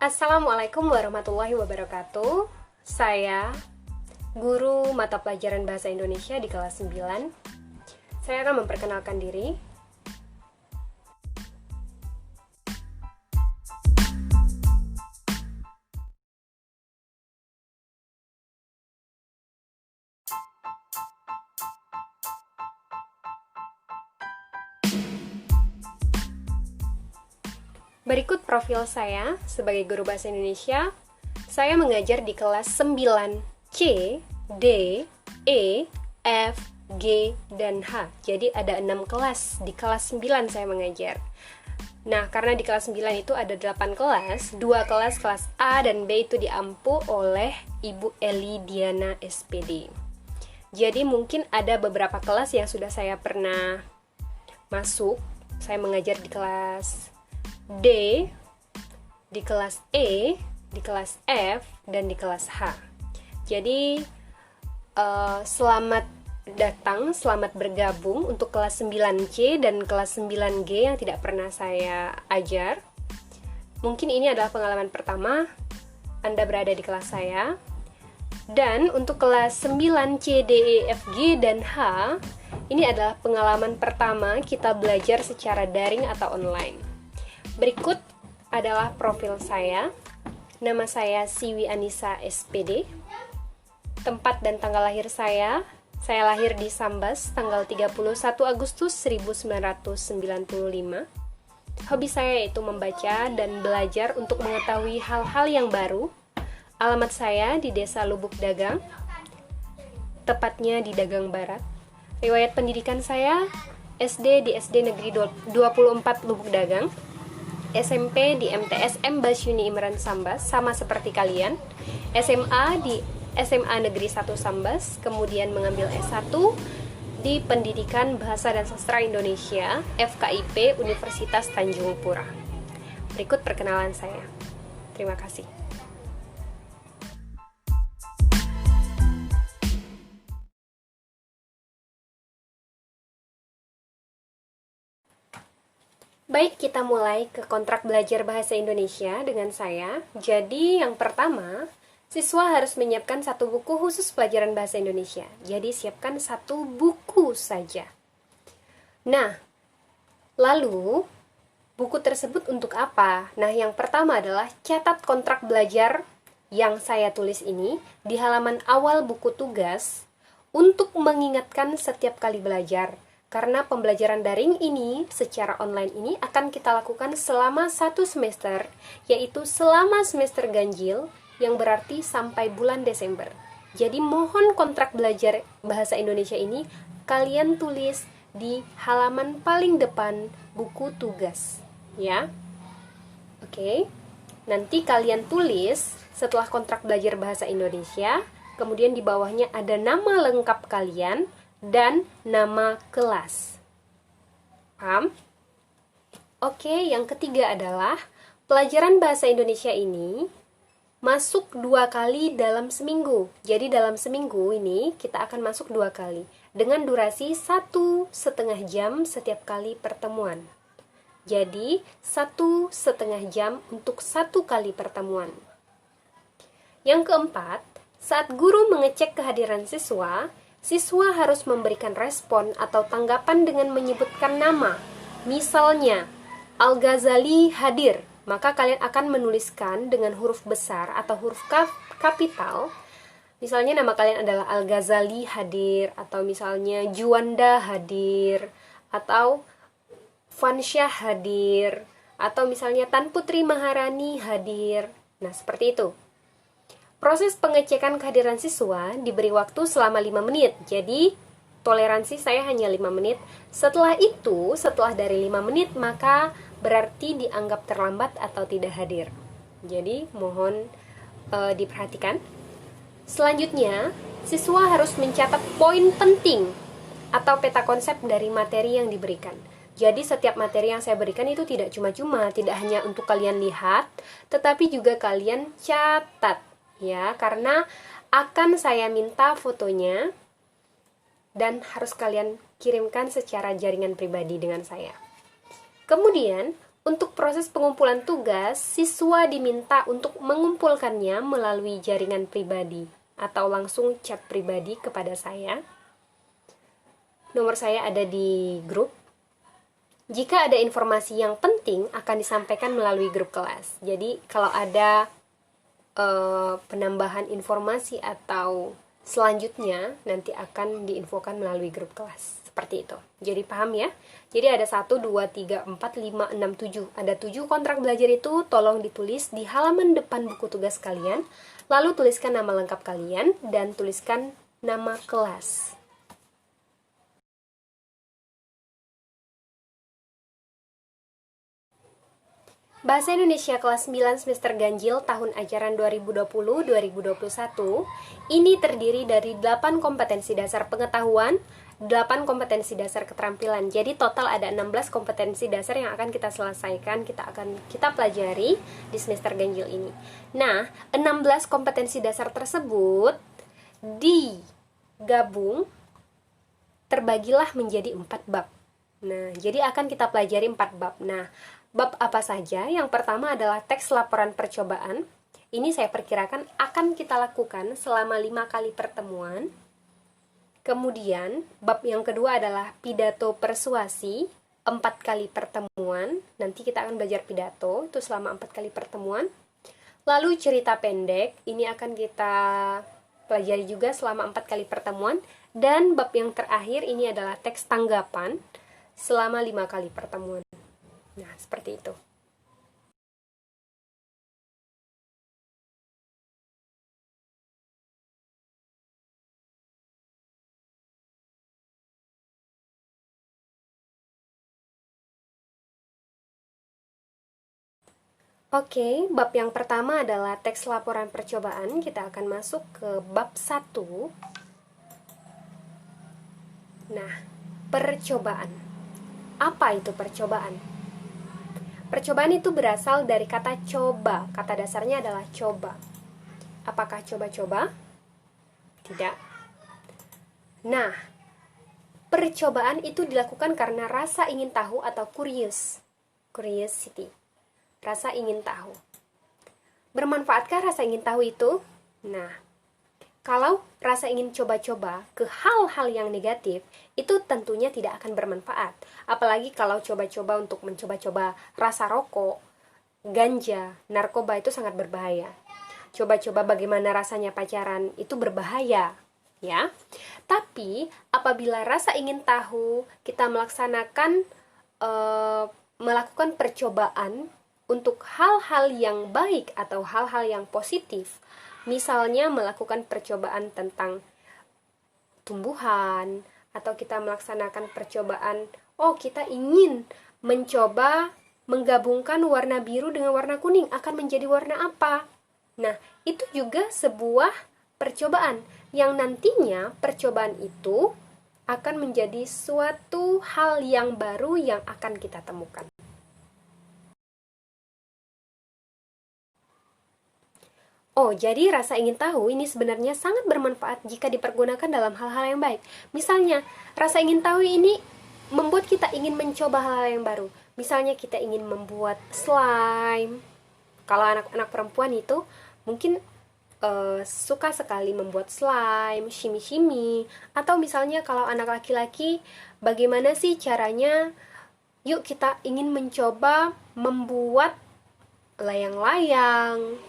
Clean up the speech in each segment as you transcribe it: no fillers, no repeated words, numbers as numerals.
Assalamualaikum warahmatullahi wabarakatuh. Saya guru mata pelajaran Bahasa Indonesia di kelas 9. Saya akan memperkenalkan diri. Berikut profil saya sebagai guru Bahasa Indonesia. Saya mengajar di kelas 9 C, D, E, F, G, dan H. Jadi ada 6 kelas. Di kelas 9 saya mengajar. Nah, karena di kelas 9 itu ada 8 kelas, 2 kelas, kelas A dan B itu diampu oleh Ibu Eli Diana SPD. Jadi mungkin ada beberapa kelas yang sudah saya pernah masuk. Saya mengajar di kelas D, di kelas E, di kelas F, dan di kelas H. Jadi selamat datang, selamat bergabung untuk kelas 9C dan kelas 9G yang tidak pernah saya ajar. Mungkin ini adalah pengalaman pertama Anda berada di kelas saya. Dan untuk kelas 9C, D, E, F, G, dan H, ini adalah pengalaman pertama kita belajar secara daring atau online. Berikut adalah profil saya. Nama saya Siwi Anissa SPD. Tempat dan tanggal lahir saya lahir di Sambas tanggal 31 Agustus 1995. Hobi saya yaitu membaca dan belajar untuk mengetahui hal-hal yang baru. Alamat saya di Desa Lubuk Dagang, tepatnya di Dagang Barat. Riwayat pendidikan saya SD di SD Negeri 24 Lubuk Dagang, SMP di MTS M. Basyuni Imran Sambas, sama seperti kalian. SMA di SMA Negeri 1 Sambas, kemudian mengambil S1 di Pendidikan Bahasa dan Sastra Indonesia, FKIP Universitas Tanjung Pura. Berikut perkenalan saya. Terima kasih. Baik, kita mulai ke kontrak belajar bahasa Indonesia dengan saya. Jadi, yang pertama, siswa harus menyiapkan 1 buku khusus pelajaran bahasa Indonesia. Jadi, siapkan 1 buku saja. Nah, lalu, buku tersebut untuk apa? Nah, yang pertama adalah catat kontrak belajar yang saya tulis ini di halaman awal buku tugas untuk mengingatkan setiap kali belajar. Karena pembelajaran daring ini, secara online ini, akan kita lakukan selama 1 semester, yaitu selama semester ganjil, yang berarti sampai bulan Desember. Jadi mohon kontrak belajar bahasa Indonesia ini, kalian tulis di halaman paling depan buku tugas. Ya, oke. Nanti kalian tulis setelah kontrak belajar bahasa Indonesia, kemudian di bawahnya ada nama lengkap kalian, dan nama kelas. Paham? Oke, yang ketiga adalah pelajaran bahasa Indonesia ini masuk 2 kali dalam seminggu. Jadi dalam seminggu ini kita akan masuk 2 kali dengan durasi 1,5 jam setiap kali pertemuan. Jadi 1,5 jam untuk 1 kali pertemuan. Yang keempat, saat guru mengecek kehadiran siswa harus memberikan respon atau tanggapan dengan menyebutkan nama. Misalnya, Al-Ghazali hadir, maka kalian akan menuliskan dengan huruf besar atau huruf kapital. Misalnya nama kalian adalah Al-Ghazali hadir, atau misalnya Juanda hadir, atau Fansyah hadir, atau misalnya Tan Putri Maharani hadir. Nah, seperti itu. Proses pengecekan kehadiran siswa diberi waktu selama 5 menit. Jadi, toleransi saya hanya 5 menit. Setelah itu, setelah dari 5 menit, maka berarti dianggap terlambat atau tidak hadir. Jadi, mohon diperhatikan. Selanjutnya, siswa harus mencatat poin penting atau peta konsep dari materi yang diberikan. Jadi, setiap materi yang saya berikan itu tidak cuma-cuma, tidak hanya untuk kalian lihat, tetapi juga kalian catat. Ya, karena akan saya minta fotonya dan harus kalian kirimkan secara jaringan pribadi dengan saya. Kemudian, Untuk proses pengumpulan tugas, siswa diminta untuk mengumpulkannya melalui jaringan pribadi atau langsung chat pribadi kepada saya. Nomor saya ada di grup. Jika ada informasi yang penting akan disampaikan melalui grup kelas. Jadi kalau ada penambahan informasi atau selanjutnya nanti akan diinfokan melalui grup kelas. Seperti itu. Jadi paham ya? Jadi ada 1, 2, 3, 4, 5, 6, 7. Ada 7 kontrak belajar itu tolong ditulis di halaman depan buku tugas kalian. Lalu tuliskan nama lengkap kalian dan tuliskan nama kelas. Bahasa Indonesia kelas 9 semester ganjil tahun ajaran 2020-2021 ini terdiri dari 8 kompetensi dasar pengetahuan, 8 kompetensi dasar keterampilan. Jadi total ada 16 kompetensi dasar yang akan kita selesaikan, kita pelajari di semester ganjil ini. Nah, 16 kompetensi dasar tersebut digabung terbagilah menjadi 4 bab. Nah, jadi akan kita pelajari 4 bab. Nah, bab apa saja? Yang pertama adalah teks laporan percobaan. Ini saya perkirakan akan kita lakukan selama 5 kali pertemuan. Kemudian, bab yang kedua adalah pidato persuasi, 4 kali pertemuan. Nanti kita akan belajar pidato, itu selama 4 kali pertemuan. Lalu cerita pendek, ini akan kita pelajari juga selama 4 kali pertemuan. Dan bab yang terakhir ini adalah teks tanggapan selama 5 kali pertemuan. Nah, seperti itu. Oke, bab yang pertama adalah teks laporan percobaan. Kita akan masuk ke bab 1. Nah, percobaan. Apa itu percobaan? Percobaan itu berasal dari kata coba. Kata dasarnya adalah coba. Apakah coba-coba? Tidak. Nah, percobaan itu dilakukan karena rasa ingin tahu atau curiosity. Rasa ingin tahu. Bermanfaatkah rasa ingin tahu itu? Nah, kalau rasa ingin coba-coba ke hal-hal yang negatif, itu tentunya tidak akan bermanfaat. Apalagi kalau coba-coba untuk mencoba-coba rasa rokok, ganja, narkoba itu sangat berbahaya. Coba-coba bagaimana rasanya pacaran, itu berbahaya, ya. Tapi apabila rasa ingin tahu, kita melakukan percobaan untuk hal-hal yang baik atau hal-hal yang positif. Misalnya melakukan percobaan tentang tumbuhan, atau kita melaksanakan percobaan, kita ingin mencoba menggabungkan warna biru dengan warna kuning, akan menjadi warna apa? Nah, itu juga sebuah percobaan, yang nantinya percobaan itu akan menjadi suatu hal yang baru yang akan kita temukan. Jadi rasa ingin tahu ini sebenarnya sangat bermanfaat jika dipergunakan dalam hal-hal yang baik. Misalnya, rasa ingin tahu ini membuat kita ingin mencoba hal-hal yang baru. Misalnya kita ingin membuat slime. Kalau anak-anak perempuan itu mungkin suka sekali membuat slime, shimmy-shimmy. Atau misalnya kalau anak laki-laki, bagaimana sih caranya? Yuk kita ingin mencoba membuat layang-layang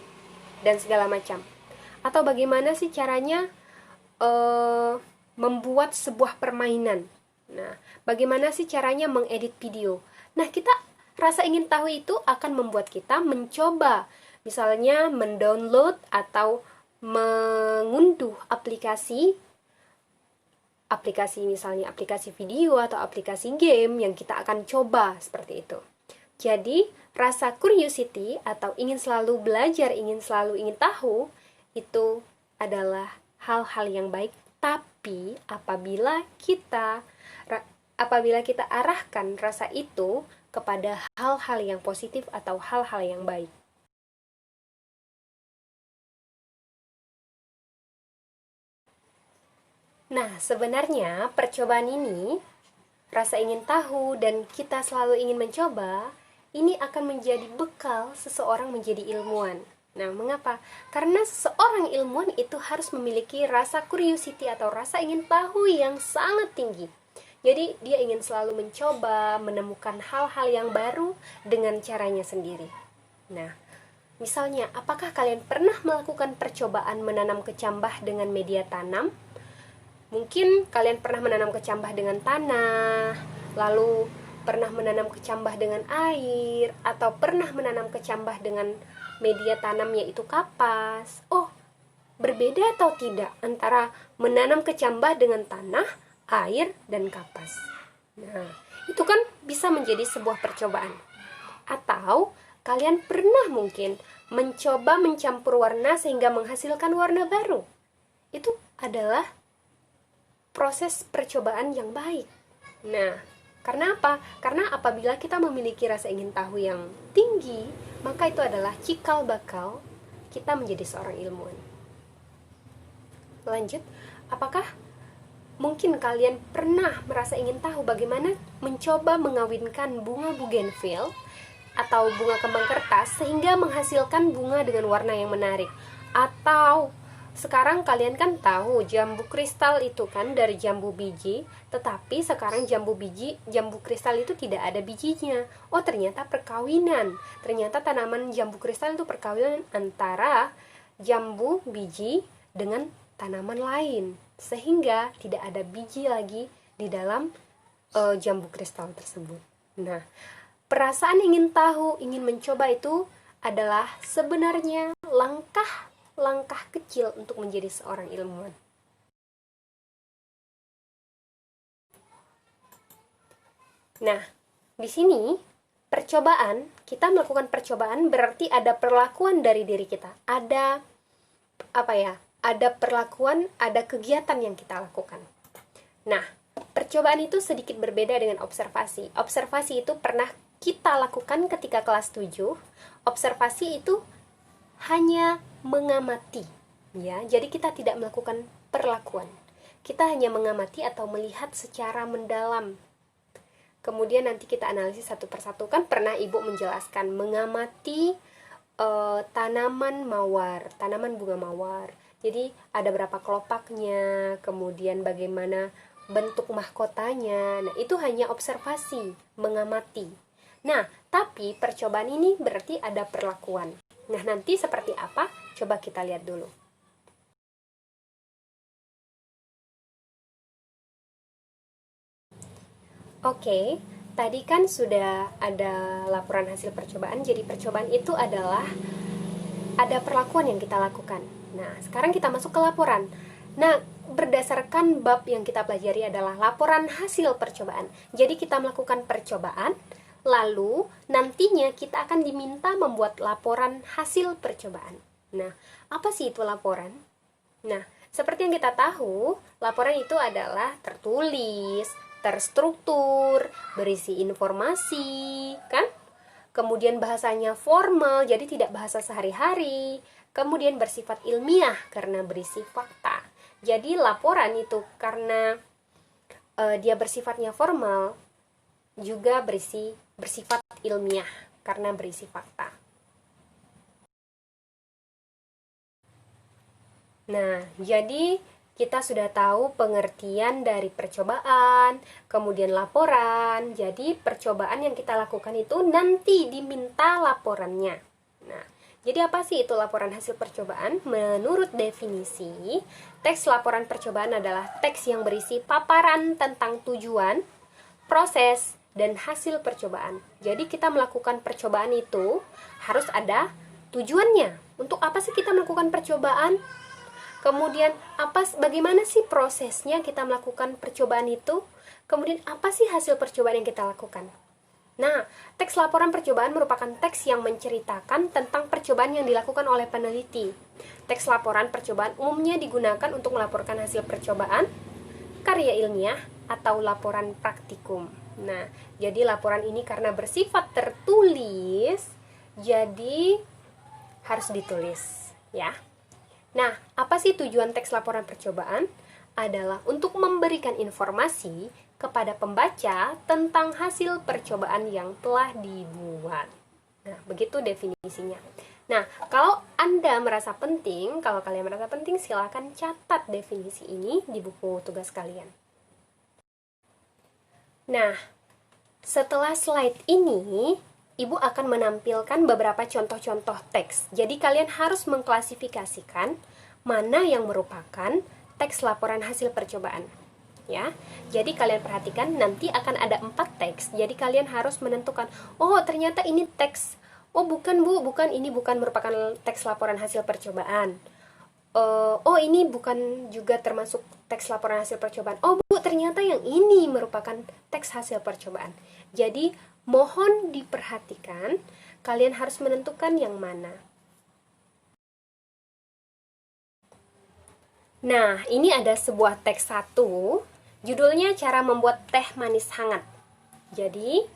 dan segala macam. Atau bagaimana sih caranya membuat sebuah permainan. Nah, bagaimana sih caranya mengedit video. Nah, kita rasa ingin tahu itu akan membuat kita mencoba. Misalnya mendownload atau mengunduh aplikasi misalnya aplikasi video atau aplikasi game yang kita akan coba seperti itu. Jadi, rasa curiosity atau ingin selalu belajar, ingin tahu, itu adalah hal-hal yang baik. Tapi apabila kita arahkan rasa itu kepada hal-hal yang positif atau hal-hal yang baik. Nah, sebenarnya percobaan ini, rasa ingin tahu dan kita selalu ingin mencoba, ini akan menjadi bekal seseorang menjadi ilmuwan. Nah, mengapa? Karena seorang ilmuwan itu harus memiliki rasa curiosity atau rasa ingin tahu yang sangat tinggi. Jadi, dia ingin selalu mencoba, menemukan hal-hal yang baru dengan caranya sendiri. Nah, misalnya, apakah kalian pernah melakukan percobaan menanam kecambah dengan media tanam? Mungkin kalian pernah menanam kecambah dengan tanah, lalu pernah menanam kecambah dengan air, atau pernah menanam kecambah dengan media tanam yaitu kapas. Oh, berbeda atau tidak antara menanam kecambah dengan tanah, air, dan kapas? Nah, itu kan bisa menjadi sebuah percobaan. Atau kalian pernah mungkin mencoba mencampur warna sehingga menghasilkan warna baru. Itu adalah proses percobaan yang baik. Nah, karena apa? Karena apabila kita memiliki rasa ingin tahu yang tinggi, maka itu adalah cikal bakal kita menjadi seorang ilmuwan. Lanjut, apakah mungkin kalian pernah merasa ingin tahu bagaimana mencoba mengawinkan bunga bougainville atau bunga kembang kertas sehingga menghasilkan bunga dengan warna yang menarik? Atau sekarang kalian kan tahu jambu kristal itu kan dari jambu biji, tetapi sekarang jambu kristal itu tidak ada bijinya. Oh, ternyata perkawinan. Ternyata tanaman jambu kristal itu perkawinan antara jambu biji dengan tanaman lain, sehingga tidak ada biji lagi di dalam jambu kristal tersebut. Nah, perasaan ingin tahu, ingin mencoba itu adalah sebenarnya langkah kecil untuk menjadi seorang ilmuwan. Nah, di sini kita melakukan percobaan berarti ada perlakuan dari diri kita. Ada Ada perlakuan, ada kegiatan yang kita lakukan. Nah, percobaan itu sedikit berbeda dengan observasi. Observasi itu pernah kita lakukan ketika kelas 7. Observasi itu hanya mengamati, ya. Jadi kita tidak melakukan perlakuan. Kita hanya mengamati atau melihat secara mendalam. Kemudian nanti kita analisis satu persatu. Kan pernah Ibu menjelaskan mengamati tanaman bunga mawar. Jadi ada berapa kelopaknya, kemudian bagaimana bentuk mahkotanya. Nah, itu hanya observasi, mengamati. Nah, tapi percobaan ini berarti ada perlakuan. Nah, nanti seperti apa? Coba kita lihat dulu. Oke, tadi kan sudah ada laporan hasil percobaan. Jadi percobaan itu adalah ada perlakuan yang kita lakukan. Nah, sekarang kita masuk ke laporan. Nah, berdasarkan bab yang kita pelajari adalah laporan hasil percobaan. Jadi kita melakukan percobaan, lalu nantinya kita akan diminta membuat laporan hasil percobaan. Nah, apa sih itu laporan? Nah, seperti yang kita tahu, laporan itu adalah tertulis, terstruktur, berisi informasi, kan? Kemudian bahasanya formal, jadi tidak bahasa sehari-hari. Kemudian bersifat ilmiah karena berisi fakta. Jadi laporan itu karena dia bersifatnya formal, juga bersifat ilmiah karena berisi fakta. Nah, jadi kita sudah tahu pengertian dari percobaan, kemudian laporan. Jadi percobaan yang kita lakukan itu nanti diminta laporannya. Nah, jadi apa sih itu laporan hasil percobaan? Menurut definisi, teks laporan percobaan adalah teks yang berisi paparan tentang tujuan, proses, dan hasil percobaan. Jadi kita melakukan percobaan itu harus ada tujuannya. Untuk apa sih kita melakukan percobaan? Kemudian bagaimana sih prosesnya kita melakukan percobaan itu? Kemudian apa sih hasil percobaan yang kita lakukan? Nah, teks laporan percobaan merupakan teks yang menceritakan tentang percobaan yang dilakukan oleh peneliti. Teks laporan percobaan umumnya digunakan untuk melaporkan hasil percobaan, karya ilmiah, atau laporan praktikum. Nah, jadi laporan ini karena bersifat tertulis, jadi harus ditulis, ya. Nah, apa sih tujuan teks laporan percobaan? adalah untuk memberikan informasi kepada pembaca tentang hasil percobaan yang telah dibuat. Nah, begitu definisinya. Nah, kalau Anda merasa penting, kalau kalian merasa penting, silakan catat definisi ini di buku tugas kalian. Nah, setelah slide ini, Ibu akan menampilkan beberapa contoh-contoh teks. Jadi kalian harus mengklasifikasikan mana yang merupakan teks laporan hasil percobaan. Ya, jadi kalian perhatikan nanti akan ada 4 teks. Jadi kalian harus menentukan, oh ternyata ini teks. Oh bukan Bu, bukan, ini bukan merupakan teks laporan hasil percobaan. Oh ini bukan juga termasuk teks laporan hasil percobaan. Oh Bu, ternyata yang ini merupakan teks hasil percobaan. Jadi mohon diperhatikan, kalian harus menentukan yang mana. Nah, ini ada sebuah teks 1, judulnya cara membuat teh manis hangat. Jadi,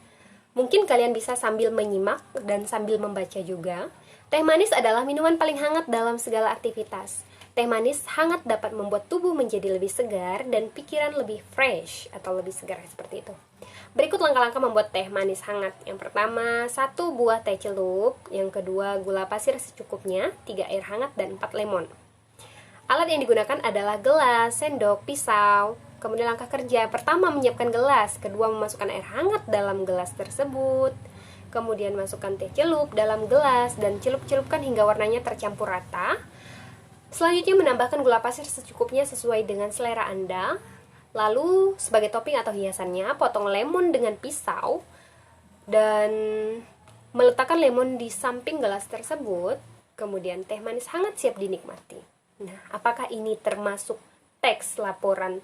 mungkin kalian bisa sambil menyimak dan sambil membaca juga. Teh manis adalah minuman paling hangat dalam segala aktivitas. Teh manis hangat dapat membuat tubuh menjadi lebih segar dan pikiran lebih fresh atau lebih segar seperti itu. Berikut langkah-langkah membuat teh manis hangat. Yang pertama, 1 buah teh celup. Yang kedua, gula pasir secukupnya, 3 air hangat, dan 4 lemon. Alat yang digunakan adalah gelas, sendok, pisau. Kemudian langkah kerja, pertama menyiapkan gelas, kedua memasukkan air hangat dalam gelas tersebut. Kemudian masukkan teh celup dalam gelas dan celup-celupkan hingga warnanya tercampur rata. Selanjutnya menambahkan gula pasir secukupnya sesuai dengan selera Anda. Lalu sebagai topping atau hiasannya, potong lemon dengan pisau dan meletakkan lemon di samping gelas tersebut. Kemudian teh manis hangat siap dinikmati. Nah, apakah ini termasuk teks laporan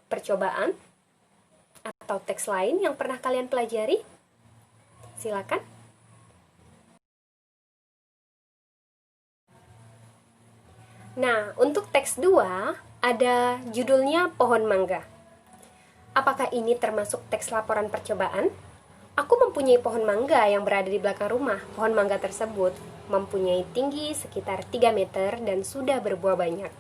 percobaan atau teks lain yang pernah kalian pelajari? Silakan. Nah, untuk teks 2 ada judulnya Pohon Mangga. Apakah ini termasuk teks laporan percobaan? Aku mempunyai pohon mangga yang berada di belakang rumah. Pohon mangga tersebut mempunyai tinggi sekitar 3 meter dan sudah berbuah banyak.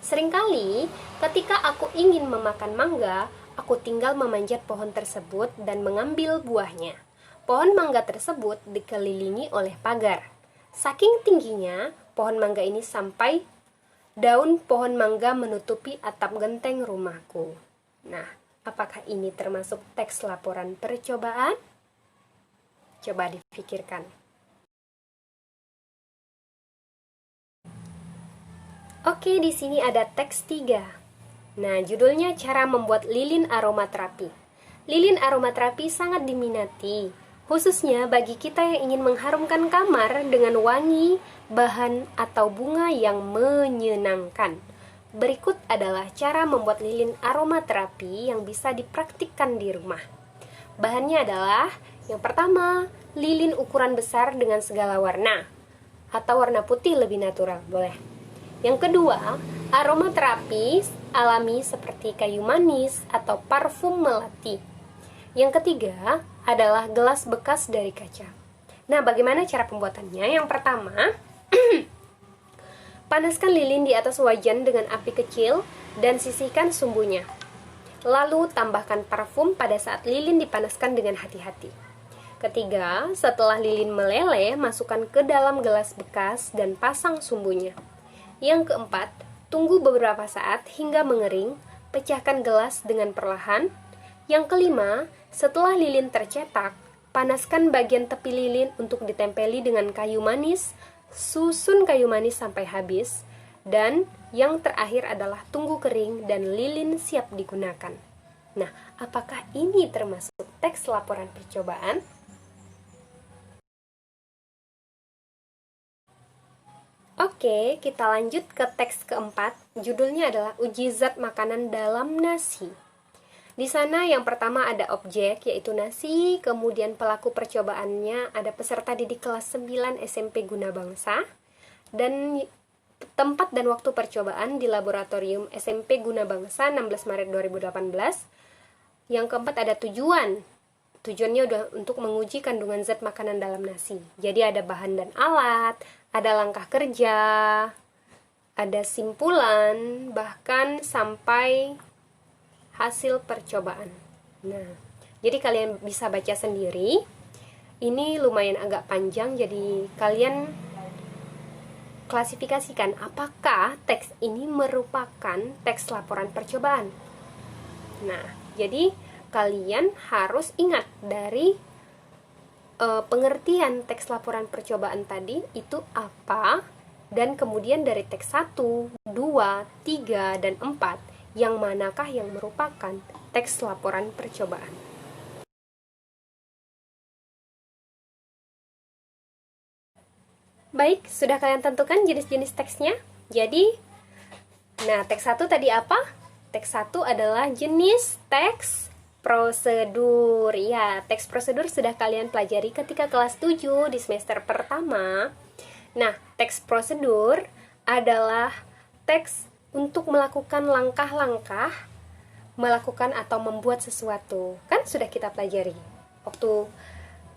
Seringkali ketika aku ingin memakan mangga, aku tinggal memanjat pohon tersebut dan mengambil buahnya. Pohon mangga tersebut dikelilingi oleh pagar. Saking tingginya, pohon mangga ini sampai daun pohon mangga menutupi atap genteng rumahku. Nah, apakah ini termasuk teks laporan percobaan? Coba dipikirkan. Oke, di sini ada teks 3. Nah, judulnya cara membuat lilin aromaterapi. Lilin aromaterapi sangat diminati, khususnya bagi kita yang ingin mengharumkan kamar dengan wangi, bahan, atau bunga yang menyenangkan. Berikut adalah cara membuat lilin aromaterapi yang bisa dipraktikkan di rumah. Bahannya adalah, yang pertama, lilin ukuran besar dengan segala warna, atau warna putih lebih natural, boleh. Yang kedua, aromaterapi alami seperti kayu manis atau parfum melati. Yang ketiga adalah gelas bekas dari kaca. Nah, bagaimana cara pembuatannya? Yang pertama, panaskan lilin di atas wajan dengan api kecil dan sisihkan sumbunya. Lalu tambahkan parfum pada saat lilin dipanaskan dengan hati-hati. Ketiga, setelah lilin meleleh, masukkan ke dalam gelas bekas dan pasang sumbunya. Yang keempat, tunggu beberapa saat hingga mengering, pecahkan gelas dengan perlahan. Yang kelima, setelah lilin tercetak, panaskan bagian tepi lilin untuk ditempeli dengan kayu manis, susun kayu manis sampai habis, dan yang terakhir adalah tunggu kering dan lilin siap digunakan. Nah, apakah ini termasuk teks laporan percobaan? Oke, kita lanjut ke teks keempat. Judulnya adalah Uji Zat Makanan dalam Nasi. Di sana yang pertama ada objek, yaitu nasi, kemudian pelaku percobaannya ada peserta didik kelas 9 SMP Guna Bangsa, dan tempat dan waktu percobaan di laboratorium SMP Guna Bangsa 16 Maret 2018. Yang keempat ada tujuan. Tujuannya udah untuk menguji kandungan zat makanan dalam nasi. Jadi ada bahan dan alat, ada langkah kerja, ada simpulan, bahkan sampai hasil percobaan. Nah, jadi kalian bisa baca sendiri. Ini lumayan agak panjang, jadi kalian klasifikasikan apakah teks ini merupakan teks laporan percobaan. Nah, jadi kalian harus ingat dari pengertian teks laporan percobaan tadi itu apa, dan kemudian dari teks 1, 2, 3, dan 4 yang manakah yang merupakan teks laporan percobaan. Baik, sudah kalian tentukan jenis-jenis teksnya? Jadi, nah teks 1 tadi apa? Teks 1 adalah jenis teks prosedur. Ya, teks prosedur sudah kalian pelajari ketika kelas 7 di semester pertama. Nah, teks prosedur adalah teks untuk melakukan langkah-langkah melakukan atau membuat sesuatu. Kan sudah kita pelajari waktu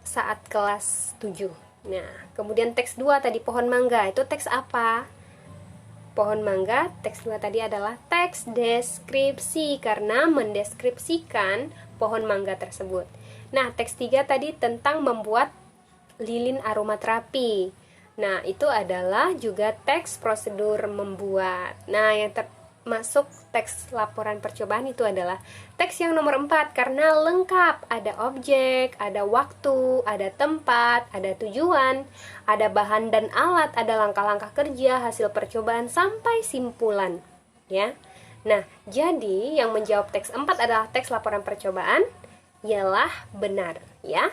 saat kelas 7. Nah, kemudian teks 2 tadi pohon mangga, itu teks apa? Pohon mangga, teks 2 tadi adalah teks deskripsi karena mendeskripsikan pohon mangga tersebut. Nah, teks 3 tadi tentang membuat lilin aromaterapi. Nah, itu adalah juga teks prosedur membuat. Nah, yang masuk teks laporan percobaan itu adalah teks yang nomor 4 karena lengkap, ada objek, ada waktu, ada tempat, ada tujuan, ada bahan dan alat, ada langkah-langkah kerja, hasil percobaan sampai simpulan, ya. Nah, jadi yang menjawab teks 4 adalah teks laporan percobaan ialah benar, ya.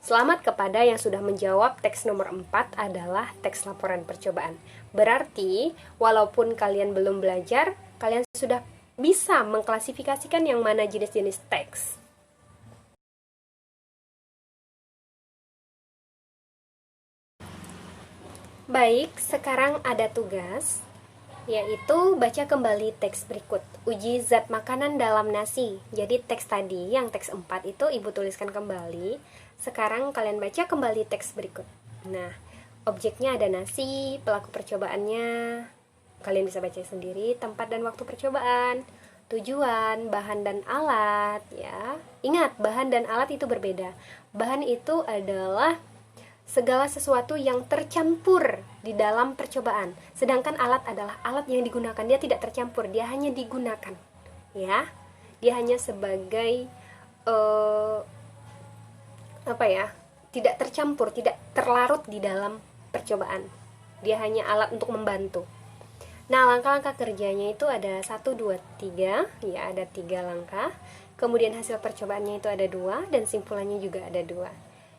Selamat kepada yang sudah menjawab teks nomor 4 adalah teks laporan percobaan. Berarti, walaupun kalian belum belajar, kalian sudah bisa mengklasifikasikan yang mana jenis-jenis teks. Baik, sekarang ada tugas, yaitu baca kembali teks berikut. Uji zat makanan dalam nasi. Jadi teks tadi, yang teks 4 itu ibu tuliskan kembali. Sekarang kalian baca kembali teks berikut. Nah, objeknya ada nasi, pelaku percobaannya kalian bisa baca sendiri, tempat dan waktu percobaan, tujuan, bahan dan alat, ya. Ingat, bahan dan alat itu berbeda. Bahan itu adalah segala sesuatu yang tercampur di dalam percobaan. Sedangkan alat adalah alat yang digunakan. Dia tidak tercampur, dia hanya digunakan. Ya. Dia hanya sebagai tidak tercampur, tidak terlarut di dalam percobaan. Dia hanya alat untuk membantu. Nah, langkah-langkah kerjanya itu ada 1, 2, 3, ya ada 3 langkah. Kemudian hasil percobaannya itu ada 2, dan simpulannya juga ada 2.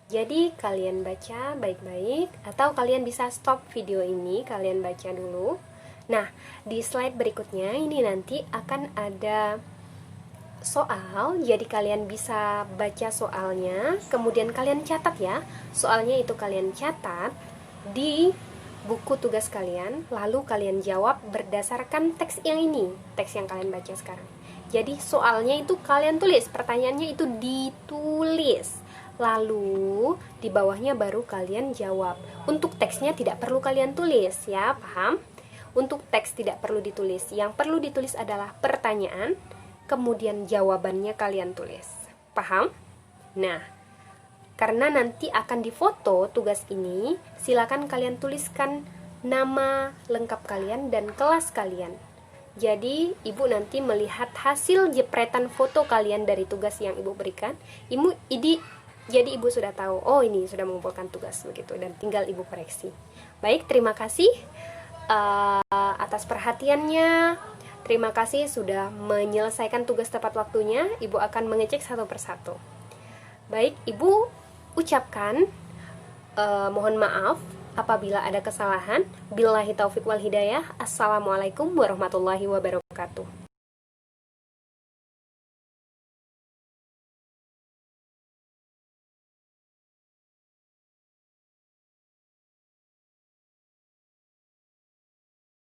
Jadi kalian baca baik-baik, atau kalian bisa stop video ini, kalian baca dulu. Nah, di slide berikutnya ini nanti akan ada soal, jadi kalian bisa baca soalnya, kemudian kalian catat ya. Soalnya itu kalian catat di buku tugas kalian, lalu kalian jawab berdasarkan teks yang ini, teks yang kalian baca sekarang. Jadi soalnya itu kalian tulis, pertanyaannya itu ditulis, lalu di bawahnya baru kalian jawab. Untuk teksnya tidak perlu kalian tulis, ya, paham? Untuk teks tidak perlu ditulis, yang perlu ditulis adalah pertanyaan, kemudian jawabannya kalian tulis. Paham? Nah, karena nanti akan difoto tugas ini, silakan kalian tuliskan nama lengkap kalian dan kelas kalian. Jadi, ibu nanti melihat hasil jepretan foto kalian dari tugas yang ibu berikan. Jadi ibu sudah tahu, oh ini sudah mengumpulkan tugas begitu, dan tinggal ibu koreksi. Baik, terima kasih atas perhatiannya. Terima kasih sudah menyelesaikan tugas tepat waktunya. Ibu akan mengecek satu persatu. Baik, ibu ucapkan mohon maaf apabila ada kesalahan. Billahi taufik wal hidayah. Assalamualaikum warahmatullahi wabarakatuh.